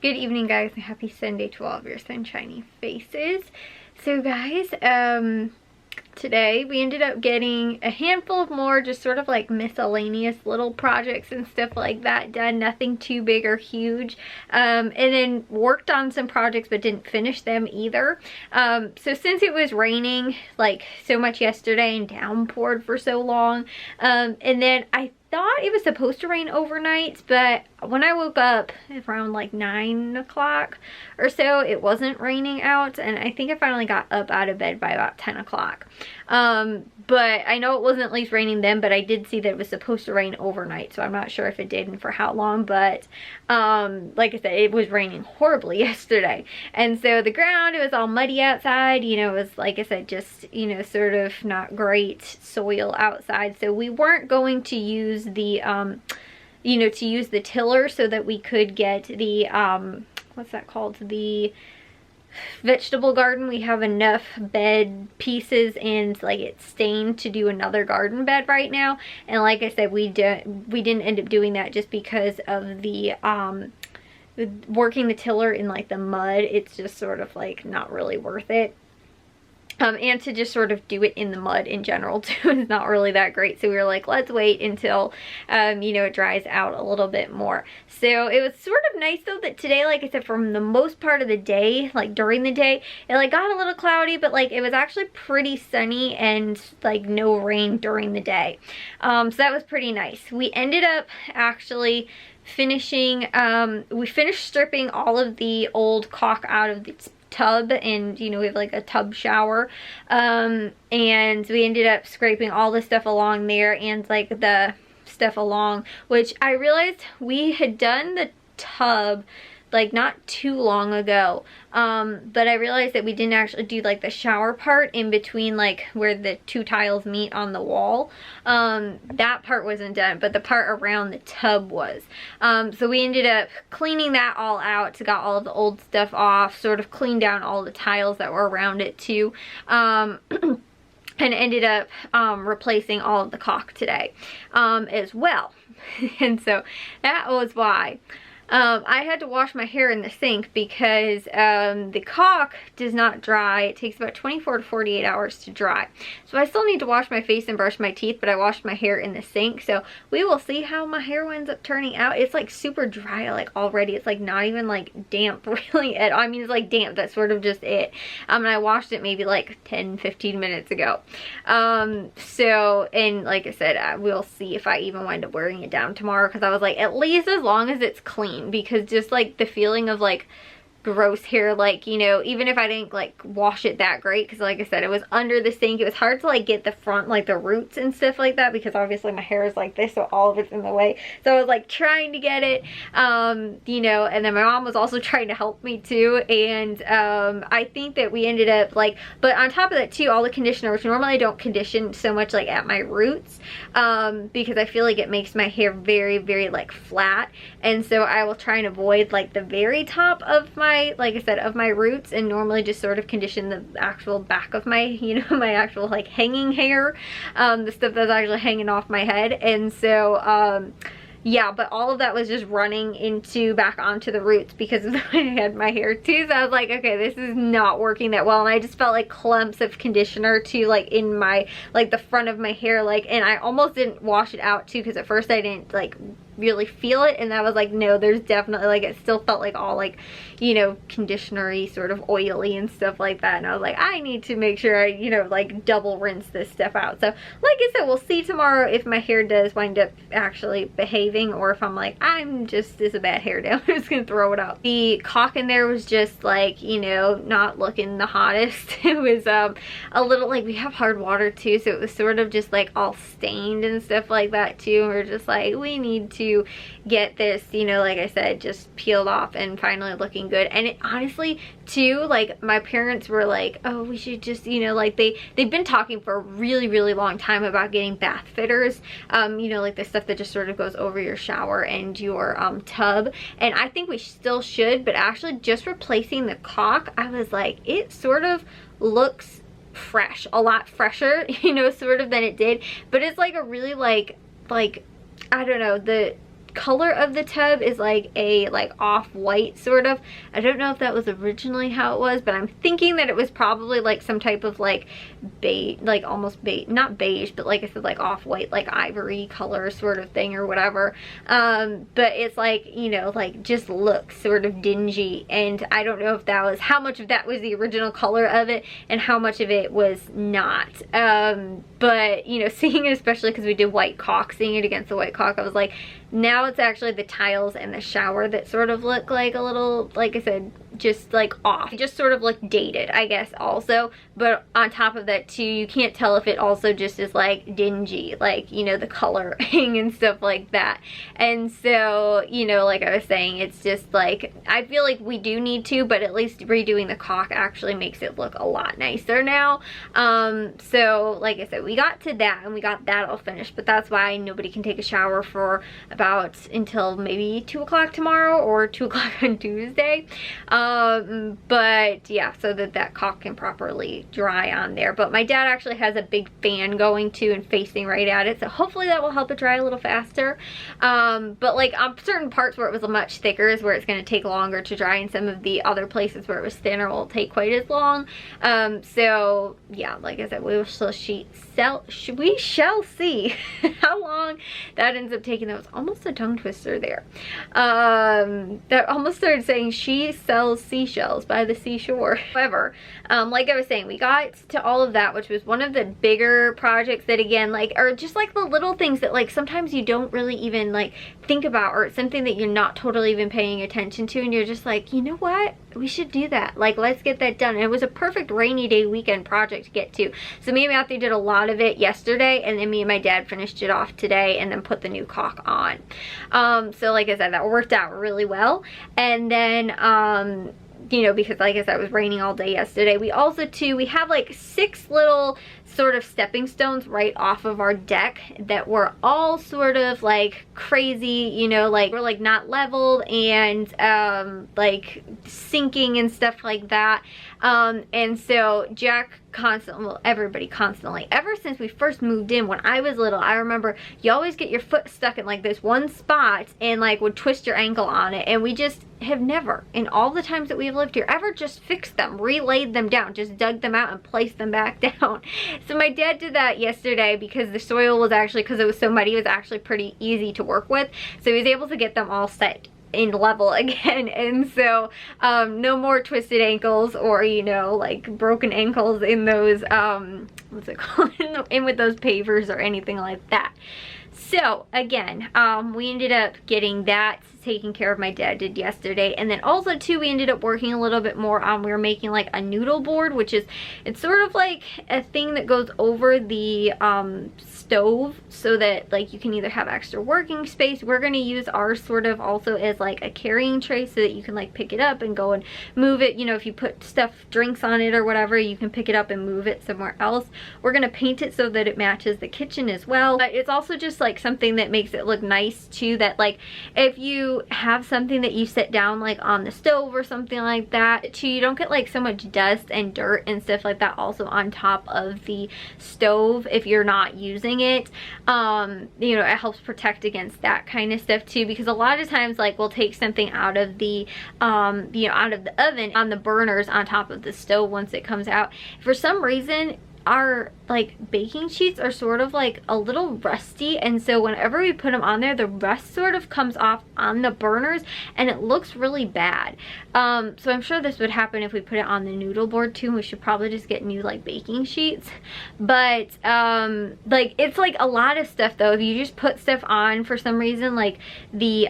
Good evening, guys, and happy Sunday to all of your sunshiny faces. So guys, today we ended up getting a handful of more just sort of like miscellaneous little projects and stuff like that done. Nothing too big or huge. And then worked on some projects but didn't finish them either. So since it was raining like so much yesterday and downpoured for so long, and then I thought it was supposed to rain overnight, but when I woke up around like 9 o'clock or so, it wasn't raining out, and I think I finally got up out of bed by about 10 o'clock. But I know it wasn't at least raining then, but I did see that it was supposed to rain overnight, so I'm not sure if it did and for how long, but like I said, it was raining horribly yesterday. And so the ground, it was all muddy outside, you know, it was, like I said, just, you know, sort of not great soil outside. So we weren't going to use the, you know, to use the tiller so that we could get the, what's that called? The vegetable garden. We have enough bed pieces and like it's stained to do another garden bed right now. And like I said, we didn't end up doing that just because of the, working the tiller in like the mud. It's just sort of like not really worth it. And to just sort of do it in the mud in general too is not really that great. So we were like, let's wait until, you know, it dries out a little bit more. So it was sort of nice though that today, like I said, from the most part of the day, like during the day, it like got a little cloudy, but like it was actually pretty sunny and like no rain during the day. So that was pretty nice. We ended up actually finishing, we finished stripping all of the old caulk out of the tub, and you know, we have like a tub shower, and we ended up scraping all the stuff along there and like the stuff along, which I realized we had done the tub like not too long ago, but I realized that we didn't actually do like the shower part in between, like where the two tiles meet on the wall. That part wasn't done, but the part around the tub was. So we ended up cleaning that all out, got all of the old stuff off, sort of cleaned down all the tiles that were around it too. And ended up replacing all of the caulk today as well. And so that was why I had to wash my hair in the sink because the caulk does not dry. It takes about 24 to 48 hours to dry. So I still need to wash my face and brush my teeth, but I washed my hair in the sink. So we will see how my hair ends up turning out. It's like super dry like already. It's like not even like damp really at all. I mean, it's like damp. That's sort of just it. And I washed it maybe like 10-15 minutes ago. So, and like I said, we'll see if I even wind up wearing it down tomorrow, because I was like, at least as long as it's clean. Because just like the feeling of like gross hair, like, you know, even if I didn't like wash it that great, because like I said, it was under the sink, it was hard to like get the front, like the roots and stuff like that, because obviously my hair is like this, so all of it's in the way. So I was like trying to get it, you know, and then my mom was also trying to help me too, and I think that we ended up like, but on top of that too, all the conditioner, which normally I don't condition so much like at my roots, because I feel like it makes my hair very, very like flat, and so I will try and avoid like the very top of my, like I said, of my roots, and normally just sort of condition the actual back of my, you know, my actual like hanging hair, the stuff that's actually hanging off my head. And so yeah, but all of that was just running into back onto the roots because of the way I had my hair too. So I was like, okay, this is not working that well. And I just felt like clumps of conditioner too, like in my, like the front of my hair, like, and I almost didn't wash it out too, because at first I didn't like really feel it, and I was like, no, there's definitely, like, it still felt like all like, you know, conditioner-y, sort of oily and stuff like that. And I was like, I need to make sure I, you know, like double rinse this stuff out. So like I said, we'll see tomorrow if my hair does wind up actually behaving, or if I'm like, I'm just, this is a bad hair day, I'm just gonna throw it out. The caulk in there was just like, you know, not looking the hottest. It was a little, like, we have hard water too, so it was sort of just like all stained and stuff like that too. And we're just like, we need to get this, you know, like I said, just peeled off and finally looking good. And it honestly too, like my parents were like, oh, we should just, you know, like they've been talking for a really, really long time about getting bath fitters, you know, like the stuff that just sort of goes over your shower and your tub. And I think we still should, but actually just replacing the caulk, I was like, it sort of looks fresh, a lot fresher, you know, sort of than it did. But it's like a really like I don't know, the color of the tub is like a off-white sort of. I don't know if that was originally how it was, but I'm thinking that it was probably like some type of like beige, like almost beige, not beige, but like I said, like off-white, like ivory color sort of thing or whatever. But it's like, you know, like just looks sort of dingy, and I don't know if that was, how much of that was the original color of it and how much of it was not. But you know, seeing it, especially because we did white caulk, seeing it against the white caulk, I was like, now it's actually the tiles and the shower that sort of look like a little, like I said, just like off. It just sort of look dated, I guess, also. But on top of that too, you can't tell if it also just is like dingy, like, you know, the coloring and stuff like that. And so, you know, like I was saying, it's just like, I feel like we do need to, but at least redoing the caulk actually makes it look a lot nicer now. So like I said, we got to that and we got that all finished, but that's why nobody can take a shower for about until maybe 2 o'clock tomorrow or 2 o'clock on Tuesday. But yeah, so that caulk can properly dry on there. But my dad actually has a big fan going too and facing right at it, so hopefully that will help it dry a little faster. But like on certain parts where it was much thicker is where it's going to take longer to dry, and some of the other places where it was thinner won't take quite as long. So yeah, like I said, we shall see how long that ends up taking. That was almost a tongue twister there. That almost started saying she sells seashells by the seashore. However, like I was saying, we got to all of that, which was one of the bigger projects that, again, like, are just like the little things that like sometimes you don't really even like think about, or it's something that you're not totally even paying attention to, and you're just like, you know what, we should do that, like let's get that done. And it was a perfect rainy day weekend project to get to, so me and Matthew did a lot of it yesterday, and then me and my dad finished it off today and then put the new caulk on. So like I said, that worked out really well. And then you know, because like I said, it was raining all day yesterday, we also too, we have like 6 little sort of stepping stones right off of our deck that were all sort of like crazy, you know, like we're like not leveled and like sinking and stuff like that. And so Jack constantly, well, everybody constantly, ever since we first moved in when I was little, I remember you always get your foot stuck in like this one spot and like would twist your ankle on it, and we just have never, in all the times that we've lived here, ever just fixed them, relaid them down, just dug them out and placed them back down. So my dad did that yesterday because the soil was actually, because it was so muddy, it was actually pretty easy to work with, so he was able to get them all set in level again. And so no more twisted ankles or, you know, like broken ankles in those what's it called, in with those pavers or anything like that. So again, we ended up getting that taken care of, my dad did yesterday. And then also too, we ended up working a little bit more on, we were making like a noodle board, which is, it's sort of like a thing that goes over the stove so that like you can either have extra working space. We're going to use ours sort of also as like a carrying tray so that you can like pick it up and go and move it, you know, if you put stuff, drinks on it or whatever, you can pick it up and move it somewhere else. We're going to paint it so that it matches the kitchen as well. But it's also just like something that makes it look nice too, that like if you have something that you sit down like on the stove or something like that too, you don't get like so much dust and dirt and stuff like that also on top of the stove if you're not using it. You know, it helps protect against that kind of stuff too, because a lot of times like we'll take something out of the you know, out of the oven on the burners on top of the stove once it comes out. For some reason our like baking sheets are sort of like a little rusty, and so whenever we put them on there, the rust sort of comes off on the burners and it looks really bad. So I'm sure this would happen if we put it on the noodle board too. We should probably just get new like baking sheets. But like it's like a lot of stuff though, if you just put stuff on for some reason, like the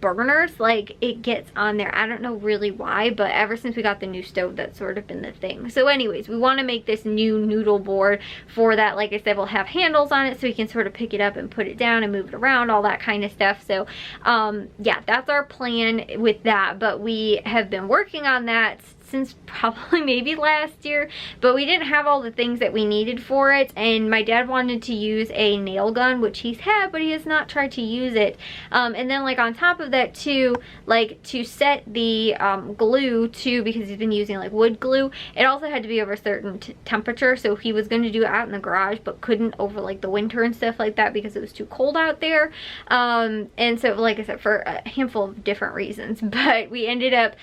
burners, like it gets on there. I don't know really why, but ever since we got the new stove, that's sort of been the thing. So anyways, we want to make this new noodle board. For that, like I said, we'll have handles on it so you can sort of pick it up and put it down and move it around, all that kind of stuff. So yeah, that's our plan with that. But we have been working on that since probably maybe last year, but we didn't have all the things that we needed for it, and my dad wanted to use a nail gun, which he's had, but he has not tried to use it. And then like on top of that too, like to set the glue too, because he's been using like wood glue, it also had to be over a certain temperature, so he was going to do it out in the garage but couldn't over like the winter and stuff like that because it was too cold out there. And so like I said, for a handful of different reasons, but we ended up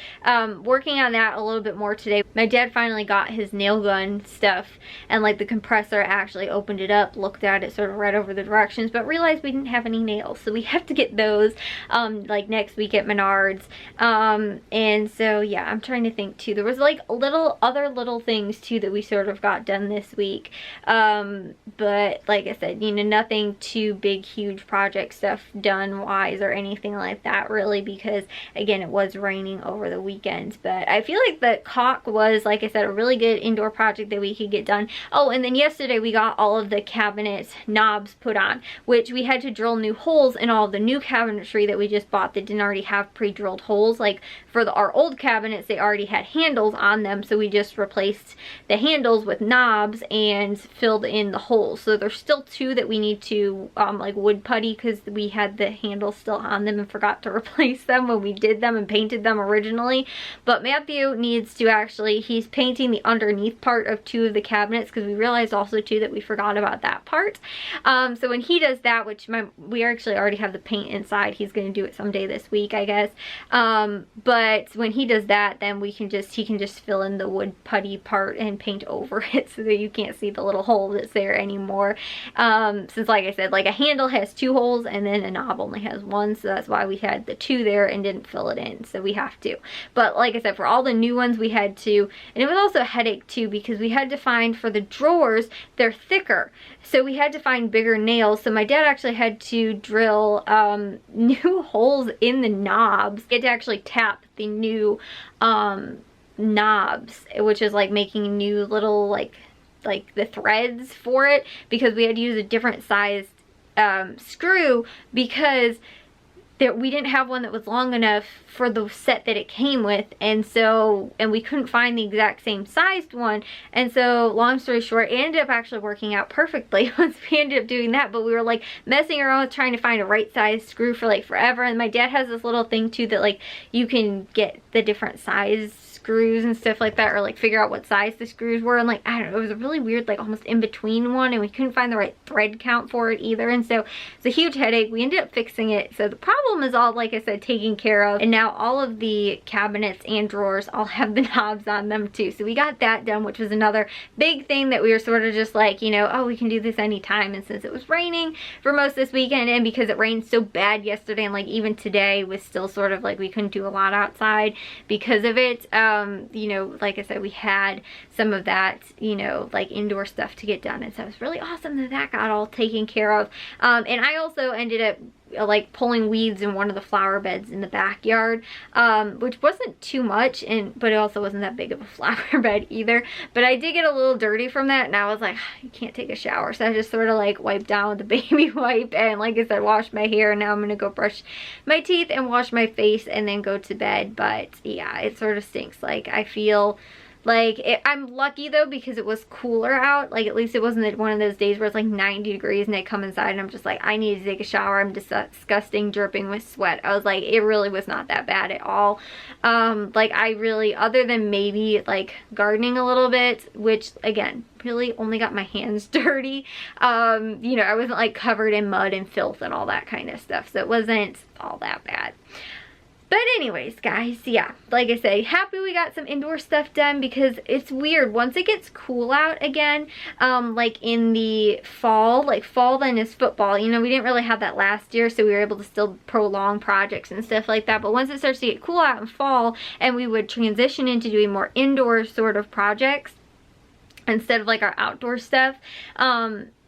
working on that a little bit more today. My dad finally got his nail gun stuff, and like the compressor, actually opened it up, looked at it, sort of read over the directions, but realized we didn't have any nails, so we have to get those like next week at Menards. And so yeah, I'm trying to think too, there was like other little things too that we sort of got done this week, but like I said, you know, nothing too big, huge project stuff done wise or anything like that really, because again, it was raining over the weekend. But I feel like the caulk was, like I said, a really good indoor project that we could get done. Oh, and then yesterday we got all of the cabinet knobs put on, which we had to drill new holes in all of the new cabinetry that we just bought that didn't already have pre-drilled holes. Like for our old cabinets, they already had handles on them, so we just replaced the handles with knobs and filled in the holes. So there's still two that we need to like wood putty, because we had the handles still on them and forgot to replace them when we did them and painted them originally. But Matthew needs to actually, he's painting the underneath part of two of the cabinets, because we realized also too that we forgot about that part. So when he does that, which we actually already have the paint inside, he's going to do it someday this week, I guess. But when he does that, then he can just fill in the wood putty part and paint over it so that you can't see the little hole that's there anymore. Since like I said, like a handle has two holes and then a knob only has one, so that's why we had the two there and didn't fill it in, so we have to. But like I said, for all the new ones we had to, and it was also a headache too, because we had to find, for the drawers, they're thicker, so we had to find bigger nails. So my dad actually had to drill new holes in the knobs. He had to actually tap the new knobs, which is like making new little like the threads for it, because we had to use a different sized screw, because we didn't have one that was long enough for the set that it came with, and we couldn't find the exact same sized one. And so long story short, it ended up actually working out perfectly once we ended up doing that. But we were like messing around with trying to find a right size screw for like forever. And my dad has this little thing too that like you can get the different size screws and stuff like that, or like figure out what size the screws were, and like I don't know, it was a really weird like almost in between one, and we couldn't find the right thread count for it either. And so it's a huge headache. We ended up fixing it, so the problem is all, like I said, taken care of, and now all of the cabinets and drawers all have the knobs on them too. So we got that done, which was another big thing that we were sort of just like, you know, oh, we can do this anytime. And since it was raining for most this weekend, and because it rained so bad yesterday, and like even today was still sort of like we couldn't do a lot outside because of it, you know, like I said, we had some of that, you know, like indoor stuff to get done, and so it was really awesome that that got all taken care of. And I also ended up like pulling weeds in one of the flower beds in the backyard, which wasn't too much, but it also wasn't that big of a flower bed either. But I did get a little dirty from that, and I was like, you can't take a shower, so I just sort of like wiped down with the baby wipe, and like I said, washed my hair. And now I'm gonna go brush my teeth and wash my face and then go to bed. But yeah, it sort of stinks. Like I feel like I'm lucky though, because it was cooler out. Like at least it wasn't one of those days where it's like 90 degrees and I come inside and I'm just like, I need to take a shower. I'm just disgusting, dripping with sweat. I was like, it really was not that bad at all. Like I really, other than maybe like gardening a little bit, which again, really only got my hands dirty. You know, I wasn't like covered in mud and filth and all that kind of stuff, so it wasn't all that bad. But anyways, guys, yeah, like I say, happy we got some indoor stuff done, because it's weird. Once it gets cool out again, like in the fall, like fall then is football. You know, we didn't really have that last year, so we were able to still prolong projects and stuff like that. But once it starts to get cool out in fall, and we would transition into doing more indoor sort of projects instead of like our outdoor stuff,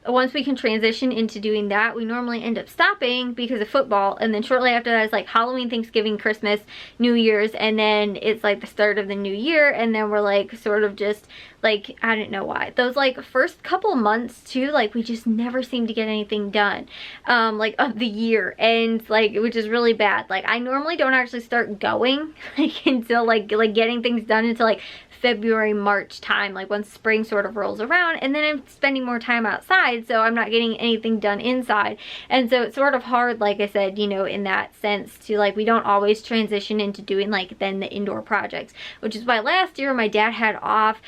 once we can transition into doing that, we normally end up stopping because of football, and then shortly after that is like Halloween, Thanksgiving, Christmas, New Year's, and then it's like the start of the new year, and then we're like sort of just like, I don't know why, those like first couple months too, like we just never seem to get anything done like of the year, and like, which is really bad. Like I normally don't actually start going like until like getting things done until like February, March time, like when spring sort of rolls around, and then I'm spending more time outside, so I'm not getting anything done inside. And so it's sort of hard, like I said, you know, in that sense to like, we don't always transition into doing like then the indoor projects, which is why last year my dad had off,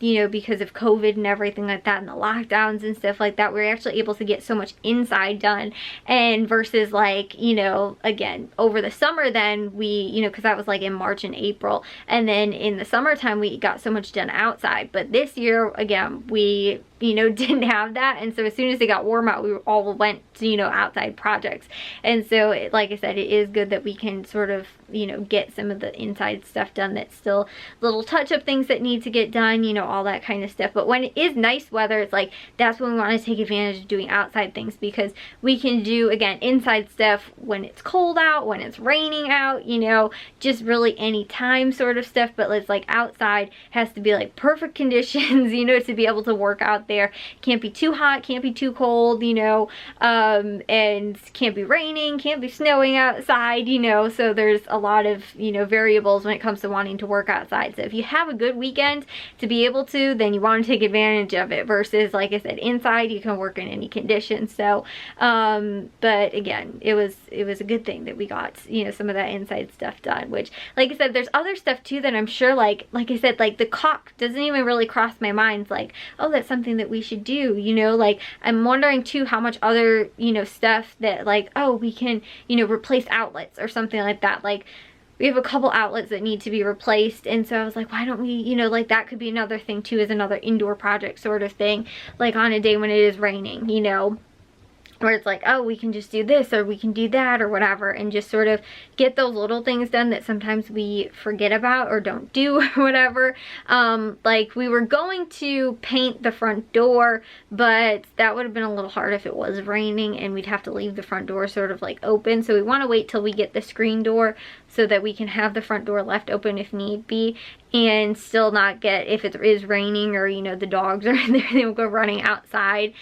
you know, because of COVID and everything like that, and the lockdowns and stuff like that. We were actually able to get so much inside done, and versus like, you know, again, over the summer then we, you know, because that was like in March and April, and then in the summertime we got so much done outside. But this year, again, we, you know, didn't have that, and so as soon as it got warm out, we all went to, you know, outside projects. And so like I said, it is good that we can sort of, you know, get some of the inside stuff done. That's still little touch-up things that need to get done, you know, all that kind of stuff. But when it is nice weather, it's like that's when we want to take advantage of doing outside things, because we can do, again, inside stuff when it's cold out, when it's raining out, you know, just really any time sort of stuff. But it's like outside has to be like perfect conditions, you know, to be able to work out there. Can't be too hot, can't be too cold, you know, and can't be raining, can't be snowing outside, you know. So there's a lot of, you know, variables when it comes to wanting to work outside. So if you have a good weekend to be able to, then you want to take advantage of it, versus like I said, inside you can work in any conditions. So but again, it was a good thing that we got, you know, some of that inside stuff done, which like I said, there's other stuff too that I'm sure like I said, like the caulk doesn't even really cross my mind. It's like, oh, that's something that we should do, you know. Like I'm wondering too how much other, you know, stuff that like, oh, we can, you know, replace outlets or something like that. Like we have a couple outlets that need to be replaced, and so I was like, why don't we, you know, like that could be another thing too, as another indoor project sort of thing, like on a day when it is raining, you know, where it's like, oh, we can just do this or we can do that or whatever, and just sort of get those little things done that sometimes we forget about or don't do or whatever. Like we were going to paint the front door, but that would have been a little hard if it was raining and we'd have to leave the front door sort of like open. So we want to wait till we get the screen door so that we can have the front door left open if need be, and still not get, if it is raining or, you know, the dogs are in there, they will go running outside,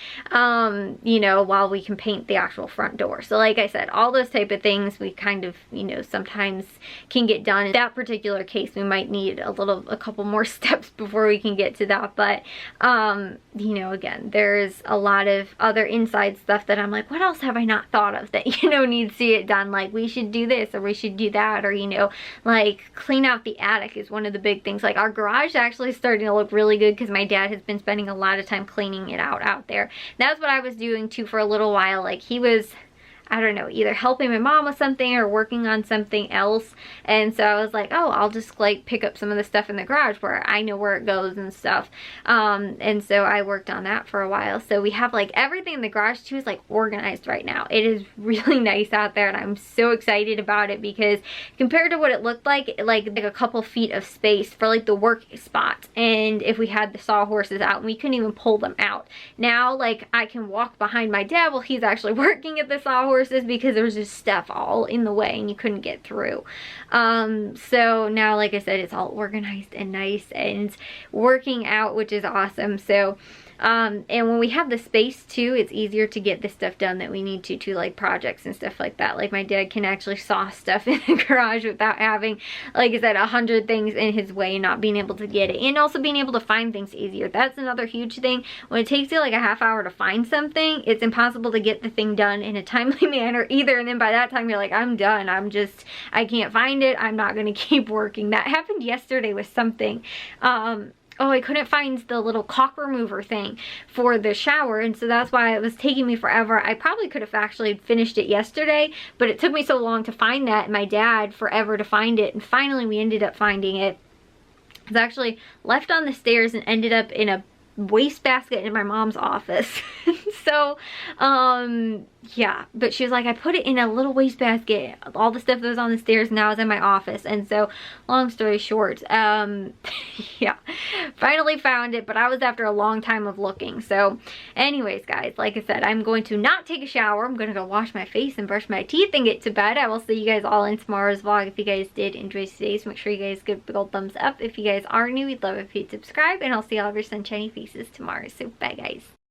you know, while we can paint the actual front door. So like I said, all those type of things we kind of, you know, sometimes can get done. In that particular case, we might need a couple more steps before we can get to that. But you know, again, there's a lot of other inside stuff that I'm like, what else have I not thought of that, you know, needs to get done? Like we should do this or we should do that, or, you know, like clean out the attic is one of the big things. Like our garage actually is starting to look really good because my dad has been spending a lot of time cleaning it out there. That's what I was doing too for a little while. Like he was, I don't know, either helping my mom with something or working on something else. And so I was like, oh, I'll just like pick up some of the stuff in the garage where I know where it goes and stuff. And so I worked on that for a while. So we have like everything in the garage too is like organized right now. It is really nice out there, and I'm so excited about it because compared to what it looked like a couple feet of space for like the work spot. And if we had the sawhorses out, and we couldn't even pull them out. Now like I can walk behind my dad while he's actually working at the sawhorse, because there was just stuff all in the way and you couldn't get through. So now, like I said, it's all organized and nice and working out, which is awesome. So and when we have the space too, it's easier to get the stuff done that we need to like projects and stuff like that. Like my dad can actually saw stuff in the garage without having, like I said, 100 things in his way and not being able to get it, and also being able to find things easier. That's another huge thing. When it takes you like a half hour to find something, it's impossible to get the thing done in a timely manner either, and then by that time you're like, I'm done, I can't find it, I'm not gonna keep working. That happened yesterday with something. Oh, I couldn't find the little caulk remover thing for the shower, and so that's why it was taking me forever. I probably could have actually finished it yesterday, but it took me so long to find that, and my dad forever to find it, and finally we ended up finding it. It was actually left on the stairs and ended up in a wastebasket in my mom's office. So, yeah, but she was like, I put it in a little wastebasket. All the stuff that was on the stairs now is in my office. And so, long story short, yeah, finally found it, but I was after a long time of looking. So, anyways, guys, like I said, I'm going to not take a shower. I'm going to go wash my face and brush my teeth and get to bed. I will see you guys all in tomorrow's vlog. If you guys did enjoy today's, make sure you guys give a big old thumbs up. If you guys are new, we'd love if you'd subscribe, and I'll see all of your sunshiny faces tomorrow. So, bye, guys.